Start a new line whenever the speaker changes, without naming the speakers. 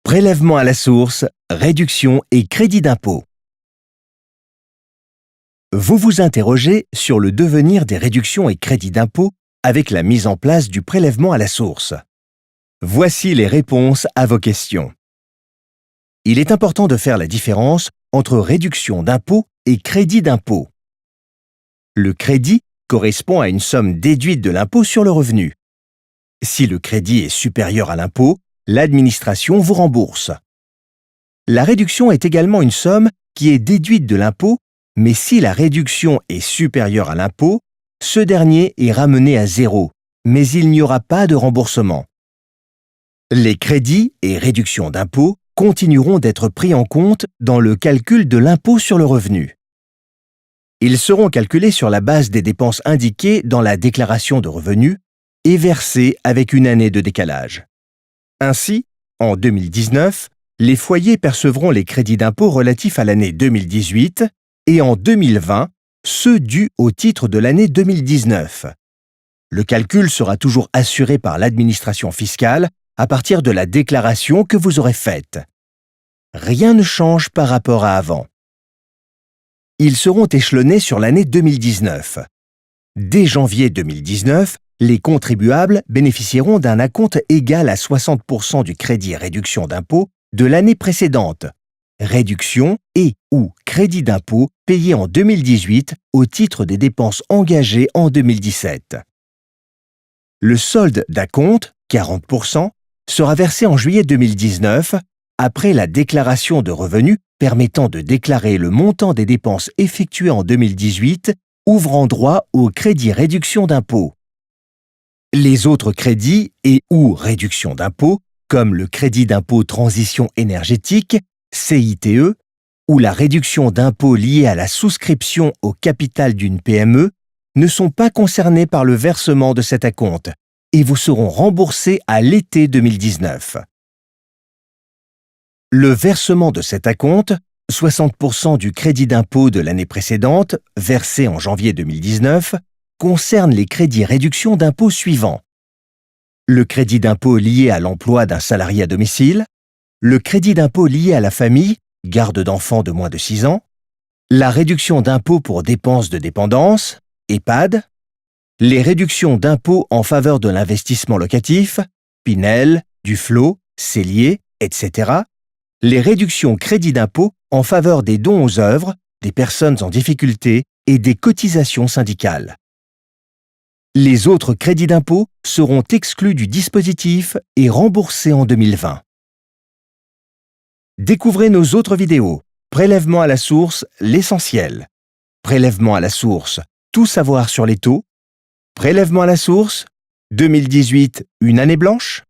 Prélèvement à la source, réduction et crédit d'impôt. Vous vous interrogez sur le devenir des réductions et crédits d'impôt avec la mise en place du prélèvement à la source. Voici les réponses à vos questions. Il est important de faire la différence entre réduction d'impôt et crédit d'impôt. Le crédit correspond à une somme déduite de l'impôt sur le revenu. Si le crédit est supérieur à l'impôt, l'administration vous rembourse. La réduction est également une somme qui est déduite de l'impôt, mais si la réduction est supérieure à l'impôt, ce dernier est ramené à zéro, mais il n'y aura pas de remboursement. Les crédits et réductions d'impôt continueront d'être pris en compte dans le calcul de l'impôt sur le revenu. Ils seront calculés sur la base des dépenses indiquées dans la déclaration de revenus et versés avec une année de décalage. Ainsi, en 2019, les foyers percevront les crédits d'impôt relatifs à l'année 2018 et en 2020, ceux dus au titre de l'année 2019. Le calcul sera toujours assuré par l'administration fiscale à partir de la déclaration que vous aurez faite. Rien ne change par rapport à avant. Ils seront échelonnés sur l'année 2019. Dès janvier 2019, les contribuables bénéficieront d'un acompte égal à 60% du crédit réduction d'impôt de l'année précédente, réduction et ou crédit d'impôt payé en 2018 au titre des dépenses engagées en 2017. Le solde d'acompte, 40%, sera versé en juillet 2019 après la déclaration de revenus permettant de déclarer le montant des dépenses effectuées en 2018 ouvrant droit au crédit réduction d'impôt. Les autres crédits et ou réductions d'impôt, comme le crédit d'impôt transition énergétique, CITE, ou la réduction d'impôt liée à la souscription au capital d'une PME, ne sont pas concernés par le versement de cet acompte et vous seront remboursés à l'été 2019. Le versement de cet acompte, 60% du crédit d'impôt de l'année précédente, versé en janvier 2019, concerne les crédits réduction d'impôt suivants. Le crédit d'impôt lié à l'emploi d'un salarié à domicile, le crédit d'impôt lié à la famille, garde d'enfants de moins de 6 ans, la réduction d'impôt pour dépenses de dépendance, EHPAD, les réductions d'impôt en faveur de l'investissement locatif, Pinel, Duflot, Cellier, etc., les réductions crédit d'impôt en faveur des dons aux œuvres, des personnes en difficulté et des cotisations syndicales. Les autres crédits d'impôt seront exclus du dispositif et remboursés en 2020. Découvrez nos autres vidéos. Prélèvement à la source, l'essentiel. Prélèvement à la source, tout savoir sur les taux. Prélèvement à la source, 2018, une année blanche.